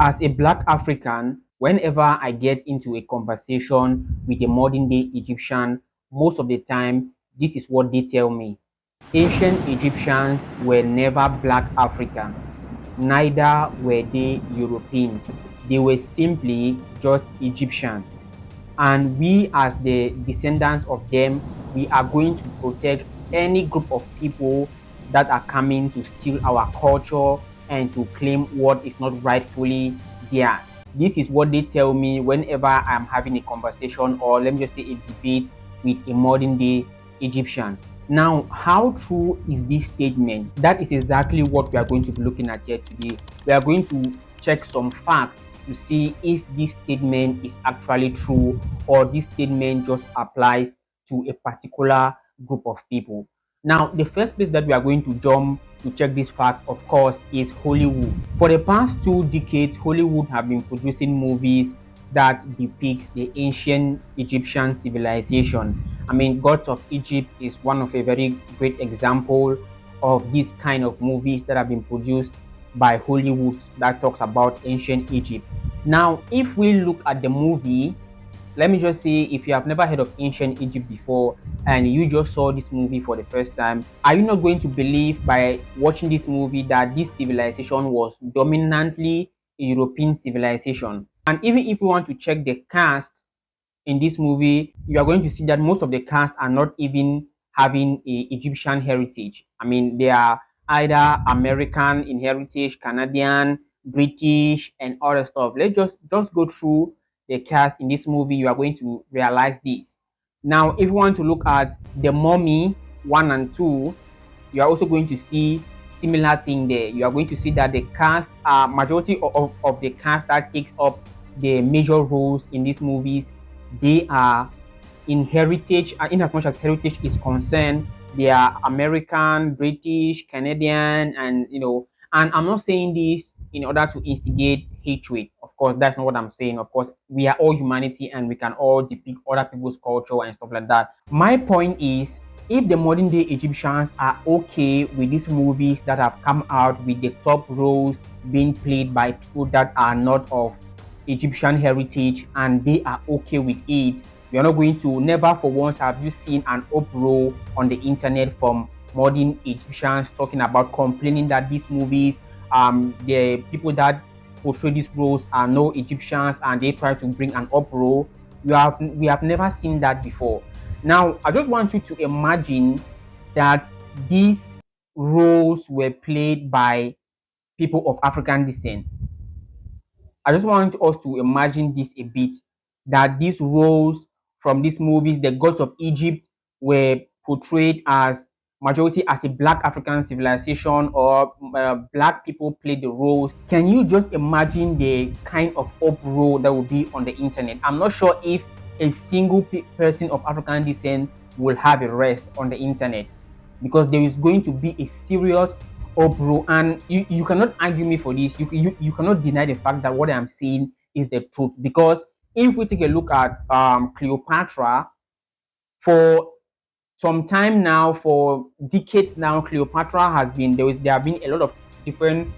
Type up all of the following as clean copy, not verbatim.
As a Black African, whenever I get into a conversation with a modern day Egyptian, most of the time, this is what they tell me. Ancient Egyptians were never Black Africans, neither were they Europeans. They were simply just Egyptians. And we, as the descendants of them, we are going to protect any group of people that are coming to steal our culture and to claim what is not rightfully theirs. This is what they tell me whenever I'm having a conversation, or let me just say a debate with a modern day Egyptian. Now, how true is this statement? That is exactly what we are going to be looking at here today. We are going to check some facts to see if this statement is actually true, or this statement just applies to a particular group of people. Now, the first place that we are going to jump to check this fact, of course, is Hollywood. For the past 2 decades, Hollywood have been producing movies that depicts the ancient Egyptian civilization. I mean, Gods of Egypt is one of a very great example of this kind of movies that have been produced by Hollywood that talks about ancient Egypt. Now, if we look at the movie, let me just say, if you have never heard of ancient Egypt before and you just saw this movie for the first time, are you not going to believe by watching this movie that this civilization was dominantly a European civilization? And even if you want to check the cast in this movie, you are going to see that most of the cast are not even having a Egyptian heritage. I mean, they are either American in heritage, Canadian, British, and other stuff. Let's just go through the cast in this movie. You are going to realize this. Now, if you want to look at the Mummy 1 and 2, you are also going to see similar thing there. You are going to see that the cast, majority of the cast that takes up the major roles in these movies, they are in heritage, in as much as heritage is concerned, they are American, British, Canadian, and and I'm not saying this in order to instigate hatred. Of course, that's not what I'm saying. Of course, we are all humanity and we can all depict other people's culture and stuff like that. My point is, if the modern day Egyptians are okay with these movies that have come out with the top roles being played by people that are not of Egyptian heritage, and they are okay with it, we are not going to, never for once have you seen an uproar on the internet from modern Egyptians talking about, complaining that these movies, the people that portray these roles are no Egyptians and they try to bring an uproar. We have never seen that before. Now, I just want you to imagine that these roles were played by people of African descent. I just want us to imagine this a bit, that these roles from these movies, the gods of Egypt, were portrayed as majority as a Black African civilization, or Black people played the roles. Can you just imagine the kind of uproar that will be on the internet? I'm not sure if a single person of African descent will have a rest on the internet, because there is going to be a serious uproar, and you cannot argue me for this. You cannot deny the fact that what I'm saying is the truth, because if we take a look at Cleopatra, for some time now, for decades now, Cleopatra has been there have been a lot of different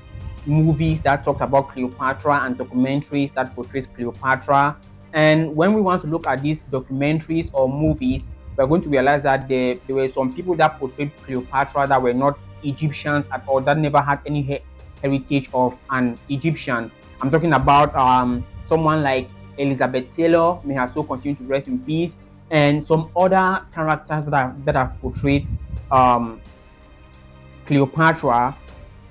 movies that talked about Cleopatra and documentaries that portrays Cleopatra. And when we want to look at these documentaries or movies, we're going to realize that there were some people that portrayed Cleopatra that were not Egyptians at all, that never had any heritage of an Egyptian. I'm talking about someone like Elizabeth Taylor, may her soul continue to rest in peace, and some other characters that have portrayed um, Cleopatra.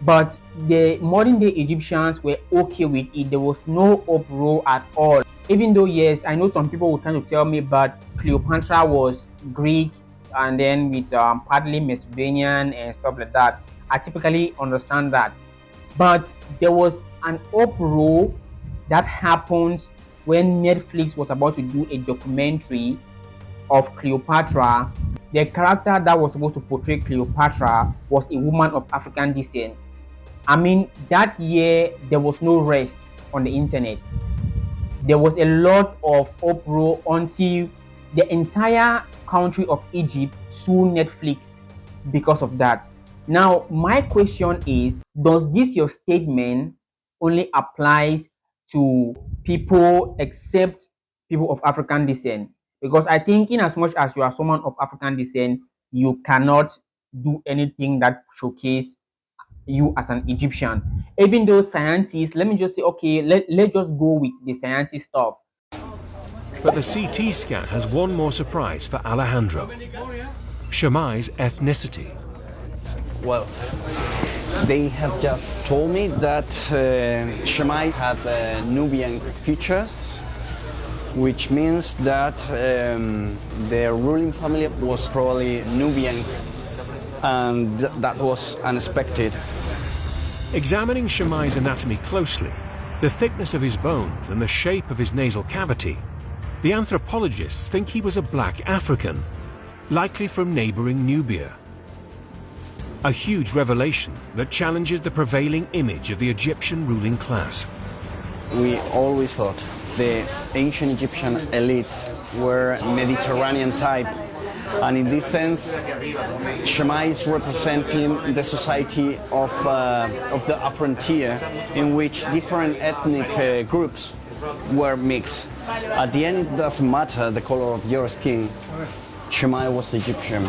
But the modern day Egyptians were okay with it. There was no uproar at all. Even though, yes, I know some people will try to tell me, but Cleopatra was Greek and then with partly Macedonian and stuff like that. I typically understand that. But there was an uproar that happened when Netflix was about to do a documentary of Cleopatra. The character that was supposed to portray Cleopatra was a woman of African descent. I mean, that year there was no rest on the internet. There was a lot of uproar until the entire country of Egypt sued Netflix because of that. Now, my question is, does this your statement only applies to people except people of African descent. Because I think, in as much as you are someone of African descent, you cannot do anything that showcase you as an Egyptian. Even though scientists, let me just say, okay, let's just go with the scientist stuff. But the CT scan has one more surprise for Alejandro: Shammai's ethnicity. Well, they have just told me that Shammai had a Nubian features, which means that their ruling family was probably Nubian, and that was unexpected. Examining Shammai's anatomy closely, the thickness of his bones and the shape of his nasal cavity, the anthropologists think he was a black African, likely from neighboring Nubia. A huge revelation that challenges the prevailing image of the Egyptian ruling class. We always thought the ancient Egyptian elite were Mediterranean type, and in this sense, Shammai is representing the society of the frontier, in which different ethnic groups were mixed. At the end, it doesn't matter the color of your skin. Shammai was Egyptian.